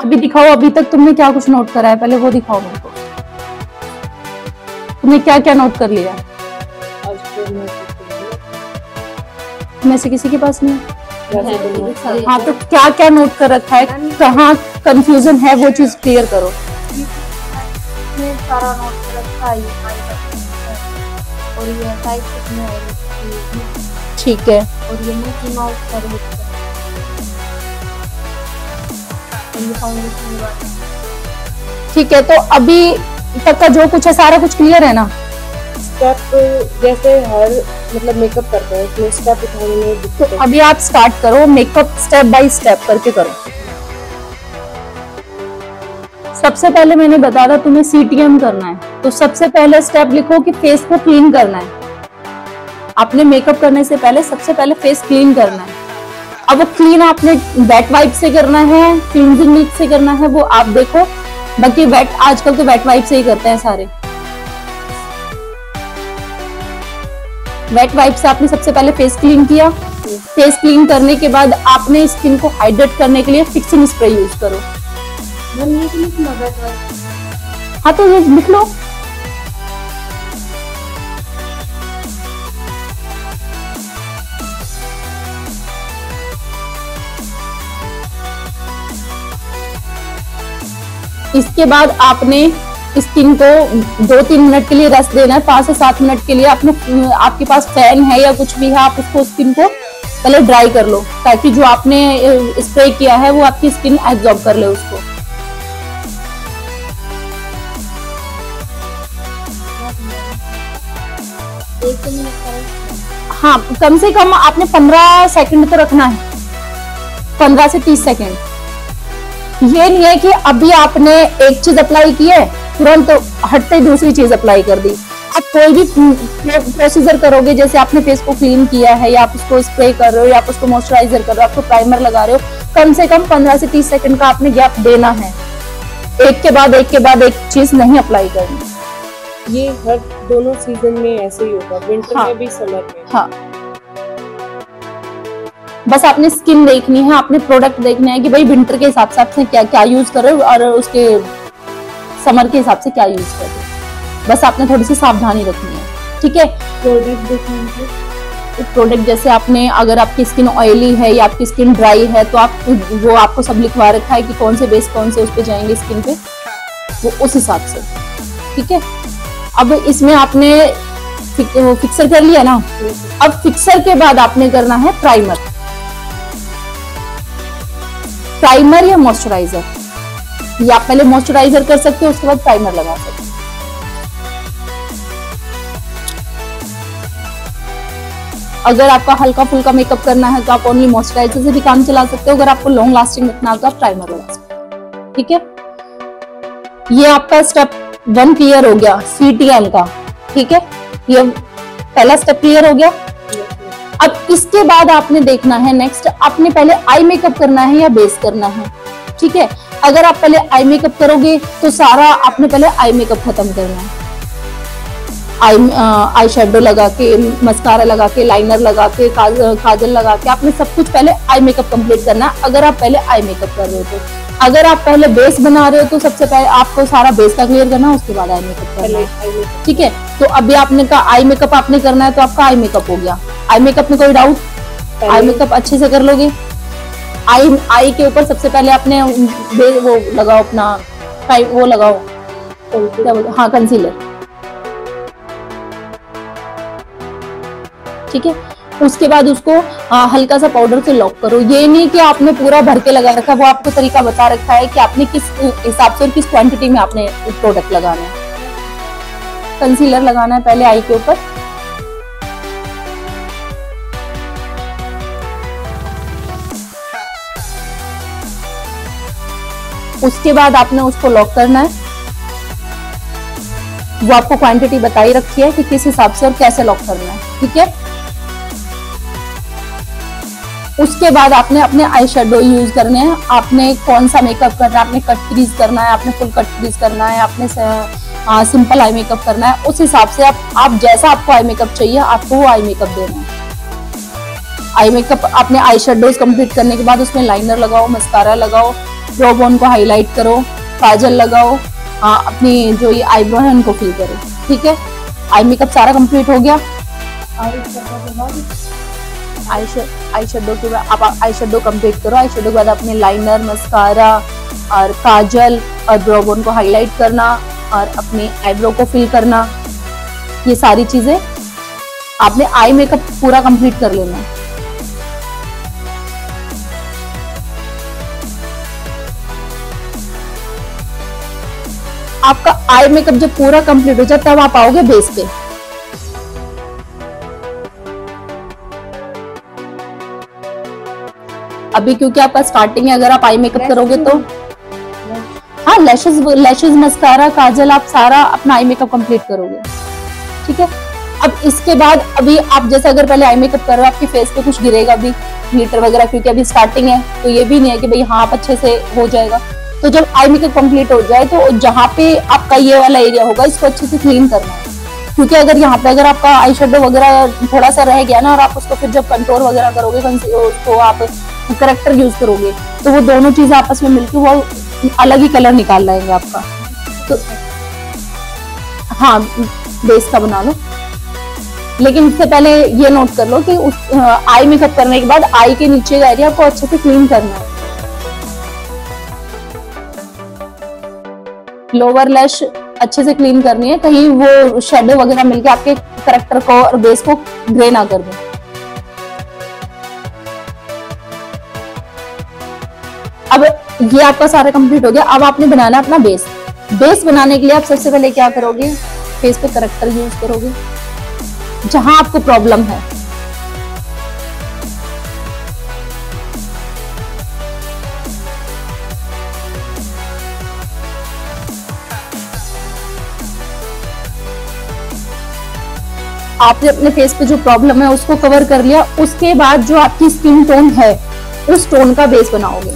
अभी दिखाओ, अभी तक तुमने क्या कुछ नोट करा है, पहले वो दिखाओ मेरे को। तुमने क्या क्या नोट कर लिया? में से किसी के पास नहीं है? हाँ, तो क्या क्या नोट कर रखा है, कहाँ कंफ्यूजन है, वो चीज क्लियर करो। सारा नोट कर रखा है और ये साइज कितने है, ठीक है, और ये मिकी माउस का ठीक है। तो अभी तक का जो कुछ है सारा कुछ क्लियर है ना? स्टेप जैसे हर मतलब मेकअप करते हैं उसमें स्टेप उठाने में दिक्कत है। अभी आप स्टार्ट करो, मेकअप स्टेप बाय स्टेप करके करो। सबसे पहले मैंने बताया तुम्हें सीटीएम करना है, तो सबसे पहले स्टेप लिखो कि फेस को क्लीन करना है। आपने मेकअप करने से पहले सबसे पहले फेस क्लीन करना है। अब वो क्लीन आपने वेट वाइप से करना है, क्लींजिंग मिल्क से करना है, वो आप देखो। बाकी वेट, आजकल तो वेट वाइप से ही करते हैं सारे। वेट वाइप से आपने सबसे पहले फेस क्लीन किया। फेस क्लीन करने के बाद आपने स्किन को हाइड्रेट करने के लिए फिक्सिंग स्प्रे यूज करो। हाँ, तो ये लिख लो। इसके बाद आपने स्किन को 2-3 मिनट के लिए रेस्ट देना है, 5 से 7 मिनट के लिए। आपके पास फैन है या कुछ भी है, आप उसको स्किन को पहले ड्राई कर लो, ताकि जो आपने स्प्रे किया है वो आपकी स्किन एब्जॉर्ब कर ले उसको। हाँ, कम से कम आपने 15 सेकंड तो रखना है, 15 से 30 सेकंड। ये नहीं है कि अभी आपने एक चीज अप्लाई की है तुरंत हटते ही दूसरी चीज अप्लाई कर दी। आप कोई भी प्रोसीजर करोगे, जैसे आपने फेस को क्लीन किया है, या आप उसको स्प्रे कर रहे हो, या आप उसको मॉइस्चराइजर कर रहे हो, आपको प्राइमर लगा रहे हो, कम से कम 15 से 30 सेकंड का आपने गैप देना है। एक के बाद एक चीज नहीं अप्लाई करनी। ये हर दोनों सीजन में ऐसे ही होगा, विंटर हाँ, में भी समर में। हाँ, बस आपने स्किन देखनी है, आपने प्रोडक्ट देखना है कि भाई विंटर के हिसाब से क्या क्या यूज कर रहे हो और उसके समर के हिसाब से क्या यूज कर रहे हो। बस आपने थोड़ी सी सावधानी रखनी है, ठीक है। प्रोडक्ट देखने, प्रोडक्ट जैसे आपने, अगर आपकी स्किन ऑयली है या आपकी स्किन ड्राई है, तो आप वो आपको सब लिखवा रखा है कि कौन से बेस कौन से उस पे जाएंगे स्किन पे, वो उस हिसाब से, ठीक है। अब इसमें आपने फिक्सर कर लिया ना, अब फिक्सर के बाद आपने करना है प्राइमर। प्राइमर या मॉइस्चराइजर, या आप पहले मॉइस्चराइजर कर सकते हो, उसके बाद प्राइमर लगा सकते हो। अगर आपका हल्का फुल्का मेकअप करना है तो आप ओनली मॉइस्चराइजर से भी काम चला सकते हो। अगर आपको लॉन्ग लास्टिंग रखना है तो आप प्राइमर लगा सकते हो, ठीक है। ये आपका स्टेप 1 क्लियर हो गया सीटीएम का, ठीक है। ये पहला स्टेप क्लियर हो गया। अब इसके बाद आपने देखना है नेक्स्ट, आपने पहले आई मेकअप करना है या बेस करना है, ठीक है। अगर आप पहले आई मेकअप करोगे तो सारा आपने पहले आई मेकअप खत्म करना है। आई शेडो लगा के, मस्कारा लगा के, लाइनर लगा के, काजल लगा के, आपने सब कुछ पहले आई मेकअप कंप्लीट करना है। अगर आप पहले आई मेकअप कर रहे हो तो, अगर आप पहले बेस बना रहे हो तो सबसे पहले आपको सारा बेस का क्लियर करना है, उसके बाद आई मेकअप करना है, ठीक है। तो अभी आपने कहा आई मेकअप आपने करना है, तो आपका आई मेकअप हो गया। आई मेकअप में कोई डाउट? आई मेकअप अच्छे से कर लोगे। आई के ऊपर सबसे पहले आपने वो लगाओ अपना, वो लगाओ, क्या बोलते, हाँ, कंसीलर, ठीक है। उसके बाद उसको हल्का सा पाउडर से लॉक करो। ये नहीं कि आपने पूरा भर के लगा रखा, वो आपको तरीका बता रखा है कि आपने किस हिसाब से और किस क्वांटिटी में आपने प्रोडक्ट लगाना है। कंसीलर लगाना है पहले आई के ऊपर, उसके बाद आपने उसको लॉक करना है। वो आपको क्वांटिटी बताई रखी है कि किस हिसाब से और कैसे लॉक करना है, ठीक है। उसके बाद आपने अपने आई शेडो यूज करने हैं। आपने कौन सा मेकअप करना है, आपने कट क्रीज करना है, आपने फुल कट क्रीज करना है, आपने सिंपल आई मेकअप करना है, उस हिसाब से आप जैसा आपको आई मेकअप चाहिए आपको वो आई मेकअप देना है। आई मेकअप आपने आई शेडोज कंप्लीट करने के बाद उसमें लाइनर लगाओ, मस्कारा लगाओ, ब्रो बोन को हाईलाइट करो, काजल लगाओ, अपनी जो ये आईब्रो है उनको फिल करो। ठीक है, आई मेकअप सारा कंप्लीट हो गया। आई शेडो के बाद आप आई शेडो कंप्लीट करो। आई शेडो के बाद अपने लाइनर, मस्कारा और काजल और ब्रो बोन को हाईलाइट करना और अपनी आईब्रो को फिल करना। ये सारी चीजें आपने आई मेकअप पूरा कंप्लीट कर लेना है। आपका आई मेकअप जब पूरा कंप्लीट हो जाए तब आप आओगे बेस पे। अभी क्योंकि आपका स्टार्टिंग है, अगर आप आई मेकअप करोगे तो हाँ, लैशेज, मस्कारा, काजल, आप सारा अपना आई मेकअप कंप्लीट करोगे। ठीक है, अब इसके बाद अभी आप जैसे अगर पहले आई मेकअप कर रहे हो, आपकी फेस पे कुछ गिरेगा भी, ग्लिटर वगैरह, क्योंकि अभी स्टार्टिंग है तो ये भी नहीं है कि भाई हाँ आप अच्छे से हो जाएगा। तो जब आई मेकअप कंप्लीट हो जाए तो जहाँ पे आपका ये वाला एरिया होगा इसको अच्छे से क्लीन करना है, क्योंकि अगर यहाँ पे अगर आपका आई शेडो वगैरह थोड़ा सा रह गया ना और आप उसको फिर जब कंटूर वगैरह करोगे, उसको आप करेक्टर यूज करोगे तो वो दोनों चीजें आपस में मिलकर वो अलग ही कलर निकाल लाएंगे आपका। तो हाँ, बेस का बना लो, लेकिन इससे पहले ये नोट कर लो कि उस आई मेकअप करने के बाद आई के नीचे का एरिया को अच्छे से क्लीन करना है। लोअर लैश अच्छे से क्लीन करनी है, कहीं वो शेडो वगैरह मिलके आपके करेक्टर को और बेस को ग्रे ना कर दे। अब ये आपका सारा कंप्लीट हो गया। अब आपने बनाना अपना बेस। बेस बनाने के लिए आप सबसे पहले क्या करोगे, फेस पे करेक्टर यूज करोगे जहां आपको प्रॉब्लम है। आपने अपने फेस पे जो प्रॉब्लम है उसको कवर कर लिया। उसके बाद जो आपकी स्किन टोन है उस टोन का बेस बनाओगे।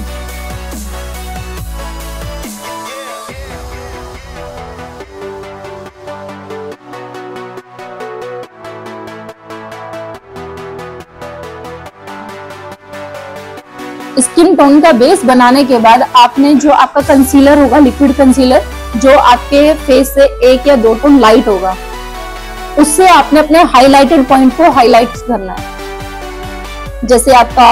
स्किन टोन का बेस बनाने के बाद आपने जो आपका कंसीलर होगा, लिक्विड कंसीलर, जो आपके फेस से 1 या 2 टोन लाइट होगा, उससे आपने अपने हाइलाइटेड पॉइंट को हाईलाइट करना है। जैसे आपका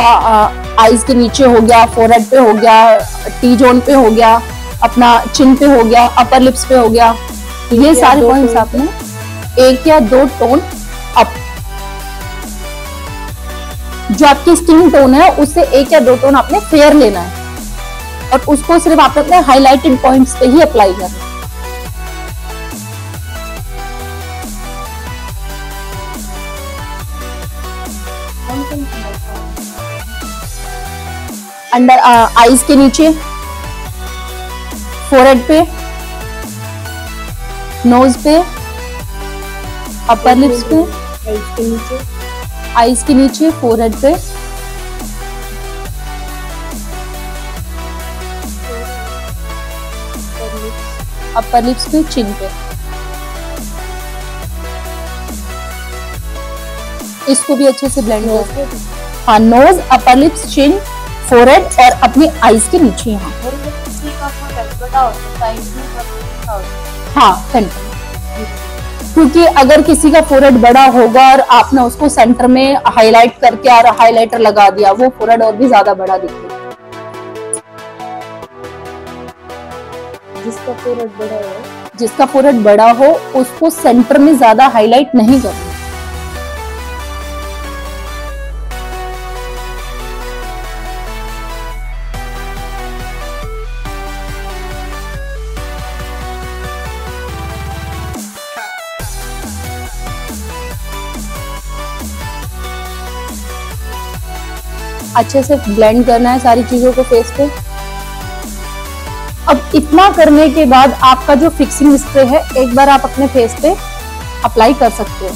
आईज के नीचे हो गया, फोरहेड पे हो गया, टी जोन पे हो गया, अपना चिन पे हो गया, अपर लिप्स पे हो गया, ये सारे पॉइंट्स आपने 1 या 2 टोन अप, जो आपकी स्किन टोन है उससे 1 या 2 टोन आपने फेयर लेना है और उसको सिर्फ आपने अपने हाइलाइटेड पॉइंट्स पे ही अप्लाई करना है। अंडर आईज के नीचे, फोरहेड पे, नोज पे, अपर लिप्स पे, आईज के नीचे, फोरहेड पे, अपर लिप्स पे, चिन पे। इसको भी अच्छे से ब्लेंड करो। हाँ, नोज, अपर लिप्स, चिन, फोरहेड और अपनी आईज के नीचे यहाँ। हाँ, सेंटर। क्योंकि अगर किसी का फोरहेड बड़ा होगा और आपने उसको सेंटर में हाईलाइट करके और हाइलाइटर लगा दिया, वो फोरहेड और भी ज्यादा बड़ा दिखेगा। जिसका फोरहेड बड़ा हो उसको सेंटर में ज्यादा हाईलाइट नहीं करना। अच्छे से ब्लेंड करना है सारी चीजों को फेस पे। अब इतना करने के बाद आपका जो फिक्सिंग स्प्रे है एक बार आप अपने फेस पे अप्लाई कर सकते हो।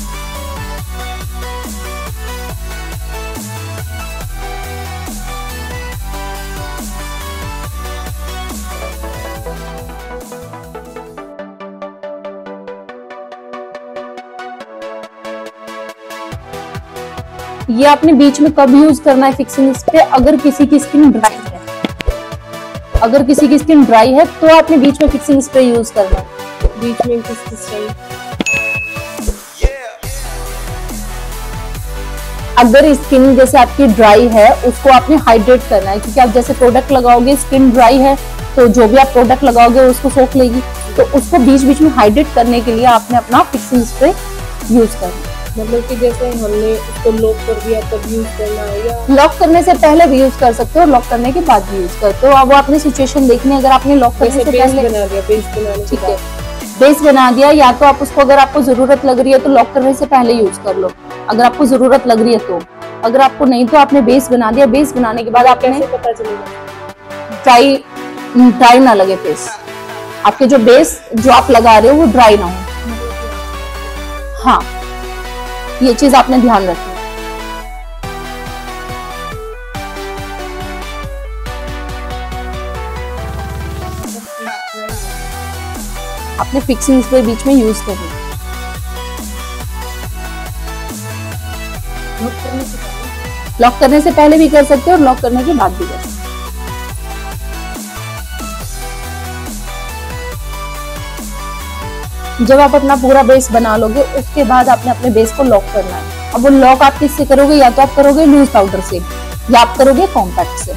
ये आपने बीच में कब यूज करना है फिक्सिंग स्प्रे, अगर किसी की स्किन ड्राई है। अगर किसी की स्किन ड्राई है तो आपने बीच में फिक्सिंग स्प्रे यूज करना है। बीच में किस टाइम? अगर स्किन जैसे आपकी ड्राई है उसको आपने हाइड्रेट करना है, क्योंकि आप जैसे प्रोडक्ट लगाओगे, स्किन ड्राई है तो जो भी आप प्रोडक्ट लगाओगे उसको सोख लेगी, तो उसको बीच बीच में हाइड्रेट करने के लिए आपने अपना फिक्सिंग स्प्रे यूज करना है। मतलब कि जैसे हमने उसको लॉक कर दिया तब यूज करना है, या लॉक करने से पहले भी यूज कर सकते हो, लॉक करने के बाद भी यूज करते हो। अब वो आपने सिचुएशन देखनी है। अगर आपने लॉक करने से बेस पहले बना दिया, बेस बनाने के ठीक है, बाद बेस बना दिया, या तो आप उसको अगर आपको जरूरत लग रही है तो लॉक करने से पहले यूज कर लो, अगर आपको जरूरत लग रही है तो। अगर आपको नहीं तो आपने बेस बना दिया, बेस बनाने के बाद आपने कैसे पता चलेगा? ड्राई ना लगे फेस, आपके जो बेस जो आप लगा रहे हो वो ड्राई ना हो। हाँ, ये चीज आपने ध्यान रखनी है। आपने फिक्सिंग स्प्रे बीच में यूज करनी है। लॉक करने से पहले भी कर सकते हो और लॉक करने के बाद भी कर सकते हो। जब आप अपना पूरा बेस बना लोगे उसके बाद आपने अपने बेस को लॉक करना है। अब वो लॉक आप किससे करोगे? या तो आप करोगे लूज पाउडर से या आप करोगे कॉम्पैक्ट से।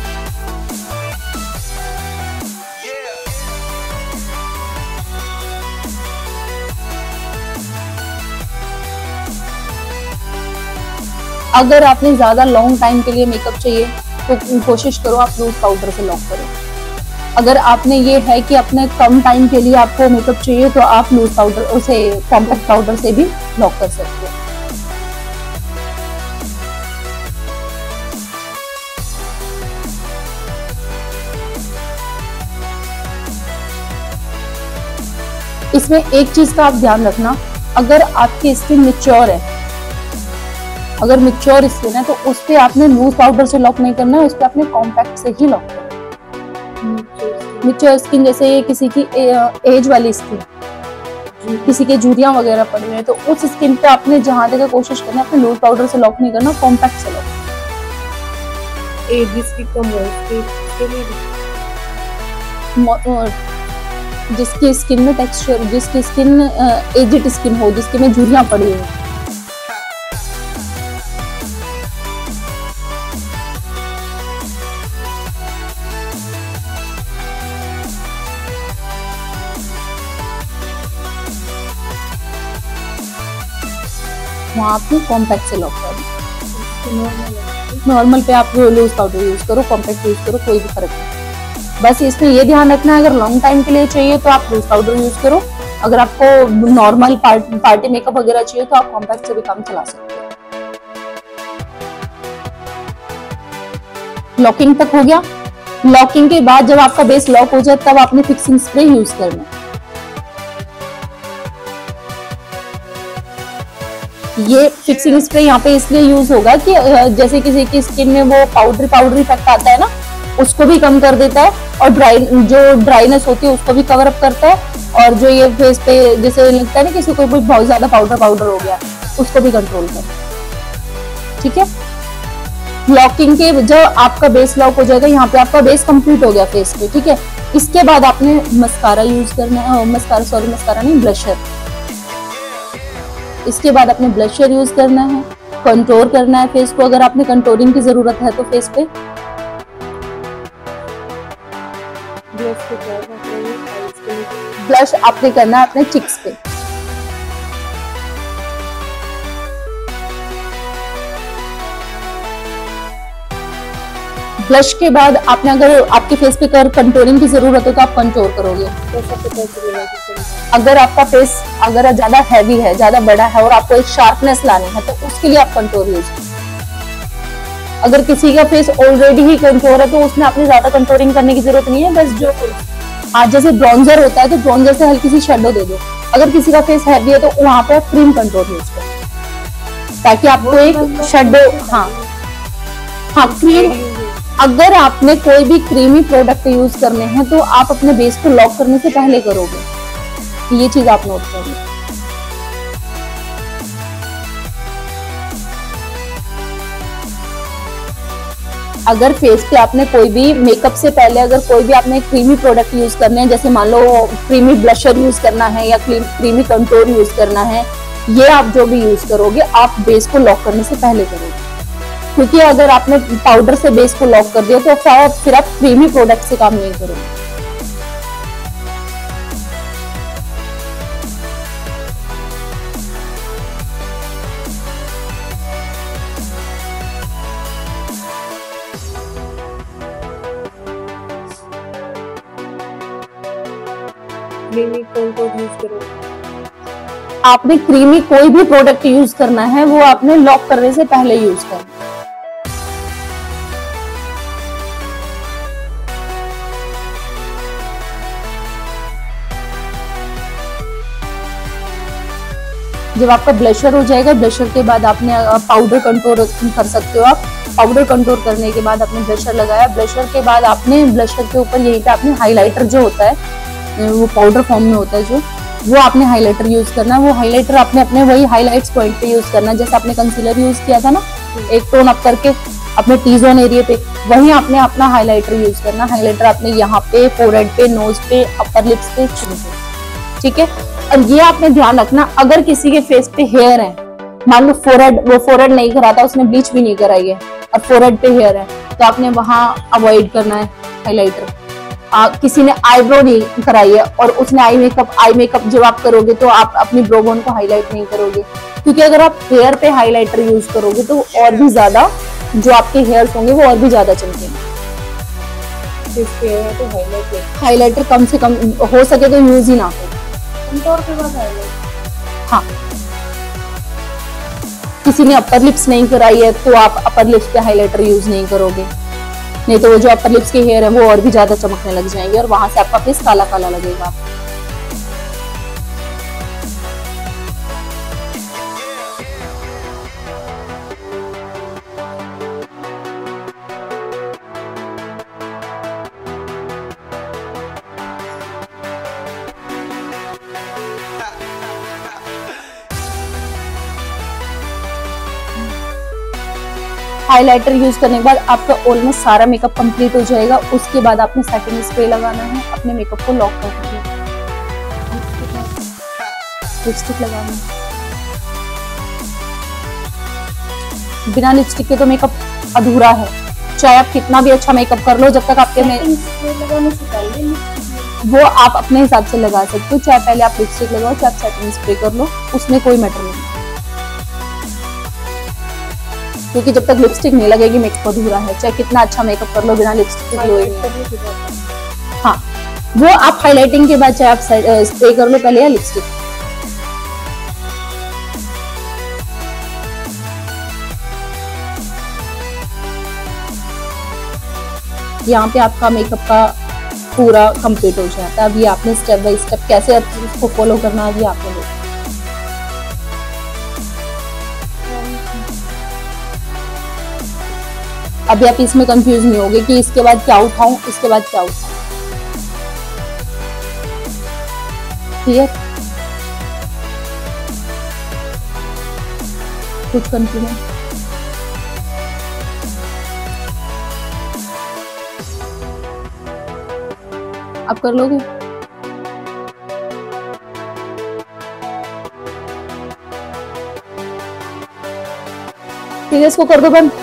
अगर आपने ज्यादा लॉन्ग टाइम के लिए मेकअप चाहिए तो कोशिश करो आप लूज पाउडर से लॉक करो। अगर आपने ये है कि अपने कम टाइम के लिए आपको मेकअप चाहिए तो आप लूज पाउडर उसे कॉम्पैक्ट पाउडर से भी लॉक कर सकते हो। इसमें एक चीज का आप ध्यान रखना, अगर आपकी स्किन मैच्योर है, अगर मैच्योर स्किन है तो उस पे आपने लूज पाउडर से लॉक नहीं करना है, उस पे आपने कॉम्पैक्ट से ही लॉक करना है। मैच्योर स्किन जैसे किसी की एज वाली स्किन, किसी के झुर्रियां वगैरह पड़ी हुई है, तो उस स्किन पे आपने जहां तक कोशिश करना है अपने लूज पाउडर से लॉक नहीं करना, कॉम्पैक्ट से लॉक। एज जिसकी कम हो उसके लिए जिसकी स्किन में टेक्सचर, जिसकी स्किन एजिड स्किन हो, जिसकी में झुर्रियां पड़ी हुई है, वहाँ आपने कॉम्पैक्ट से लॉक करना। नॉर्मल पे आप लूज पाउडर यूज करो, कॉम्पैक्ट यूज करो, कोई भी फर्क नहीं। बस इसमें ये ध्यान रखना है, अगर लॉन्ग टाइम के लिए चाहिए तो आप लूज पाउडर यूज करो, अगर आपको नॉर्मल पार्टी मेकअप वगैरह चाहिए तो आप कॉम्पैक्ट से भी काम चला सकते हो। लॉकिंग तक हो गया। लॉकिंग के बाद जब आपका बेस लॉक हो जाए तब आपने फिक्सिंग स्प्रे यूज करना है। ये फिक्सिंग स्प्रे यहाँ पे इसलिए यूज होगा कि जैसे किसी की स्किन में वो पाउडरी इफेक्ट आता है ना, उसको भी कम कर देता है, और जो ड्राइनेस होती है उसको भी कवर अप करता है, और जो ये फेस पे जैसे लगता है ना किसी को बहुत ज्यादा पाउडर हो गया, उसको भी कंट्रोल करता है। ठीक है, लॉकिंग के जब आपका बेस लॉक हो जाएगा, यहाँ पे आपका बेस कंप्लीट हो गया फेस पे। ठीक है, इसके बाद आपने मस्कारा यूज करना है, मस्कारा नहीं, ब्लशर। इसके बाद आपने ब्लशर यूज करना है, कंटूर करना है फेस को, अगर आपने कंटूरिंग की जरूरत है तो फेस पे। ब्लश आपने करना है अपने चिक्स पे। ब्लश के बाद आपने, अगर आपके फेस पे कंटूरिंग की जरूरत है तो आप कंटूर करोगे। अगर आपका फेस अगर ज्यादा हैवी है, ज्यादा बड़ा है और आपको एक शार्पनेस लानी है तो उसके लिए आप कंटूर यूज करो। अगर किसी का फेस ऑलरेडी ही कंटूर है तो उसमें आपने ज्यादा कंटूरिंग करने की जरूरत नहीं है, बस जो आज जैसे ब्रॉन्जर होता है तो ब्रॉन्जर से हल्की सी शेडो दे दो। अगर किसी का फेस हैवी है तो वहां पे क्रीम कंटूर यूज करो ताकि आपको एक शेडो। हाँ क्रीम, अगर आपने कोई भी क्रीमी प्रोडक्ट यूज करने हैं तो आप अपने बेस को लॉक करने से पहले करोगे, ये चीज आप नोट करोगे। अगर फेस पे आपने कोई भी मेकअप से पहले अगर कोई भी आपने क्रीमी प्रोडक्ट यूज करने हैं, जैसे मान लो क्रीमी ब्लशर यूज करना है या क्रीमी कंटूर यूज करना है, ये आप जो भी यूज करोगे आप बेस को लॉक करने से पहले करोगे, क्योंकि अगर आपने पाउडर से बेस को लॉक कर दिया तो फिर आप क्रीमी प्रोडक्ट से काम नहीं करोगे। क्रीमी कंटूर यूज करो। आपने क्रीमी कोई भी प्रोडक्ट यूज करना है वो आपने लॉक करने से पहले यूज करना। जब आपका ब्लशर हो जाएगा, ब्लशर के बाद आपने पाउडर कंटूर कर सकते हो। आप पाउडर कंटूर करने के बाद आपने ब्लशर लगाया, ब्लशर के बाद आपने ब्लशर के ऊपर यही पे आपने हाइलाइटर जो होता है वो पाउडर फॉर्म में होता है जो, वो आपने हाइलाइटर यूज करना है। वो हाइलाइटर आपने अपने वही हाइलाइट्स पॉइंट पे यूज करना है, जैसे आपने कंसीलर यूज किया था ना एक टोन अप करके अपने टी जोन एरिया पे, वही आपने अपना हाइलाइटर यूज करना। हाइलाइटर आपने यहाँ पे, फोरहेड पे, नोज पे, अपर लिप्स पे, चिन पे, ठीक है। और ये आपने ध्यान रखना, अगर किसी के फेस पे हेयर है, मान लो वो फोरहेड नहीं कराता, उसने ब्लीच भी नहीं कराई है और फोरहेड पे हेयर है, तो आपने वहां अवॉइड करना है हाइलाइटर। किसी ने आईब्रो नहीं कराई है और उसने आई मेकअप जब आप करोगे तो आप अपनी ब्रो बोन को हाईलाइट नहीं करोगे, क्योंकि अगर आप हेयर पे हाइलाइटर यूज करोगे तो और भी ज्यादा जो आपके हेयर्स होंगे वो और भी ज्यादा चमकेंगे। तो हाइलाइटर कम से कम हो सके तो यूज ही ना करो। कंटूर के बाद हाईलाइट। हाँ, किसी ने अपर लिप्स नहीं कराई है तो आप अपर लिप्स पे हाइलाइटर यूज नहीं करोगे, नहीं तो वो जो अपर लिप्स के हेयर है वो और भी ज्यादा चमकने लग जाएंगे और वहां से आपका फेस काला काला लगेगा। हाइलाइटर यूज करने के बाद आपका ऑलमोस्ट सारा मेकअप कंप्लीट हो जाएगा। उसके बाद आपने सेटिंग स्प्रे लगाना है, अपने मेकअप को लॉक करना है। लिपस्टिक लगाना है, बिना लिपस्टिक के तो मेकअप अधूरा है, चाहे आप कितना भी अच्छा मेकअप कर लो, जब तक आपके में लगाने से पहले वो आप अपने हिसाब से लगा सकते हो। चाहे पहले आप लिपस्टिक लगाओ, चाहे आप सेटिंग स्प्रे कर लो, उसमें कोई मैटर नहीं, क्योंकि जब तक लिपस्टिक नहीं लगेगी मेकअप अधूरा है। चाहे कितना अच्छा मेकअप कर लो, बिना लिपस्टिक के ग्लो नहीं। हाँ, वो आप हाइलाइटिंग के बाद चाहे आप स्प्रे कर लो पहले या लिपस्टिक। यहाँ पे आपका मेकअप का पूरा कंप्लीट हो जाता है। अभी आपने स्टेप बाय स्टेप कैसे उसको फॉलो करना है, अभी आपने देखा। अभी आप इसमें कंफ्यूज नहीं होगे कि इसके बाद क्या उठाऊं, इसके बाद क्या उठाऊं। क्लियर? कुछ कंफ्यूजन? आप कर लोगे? ठीक है, इसको कर दो बंद।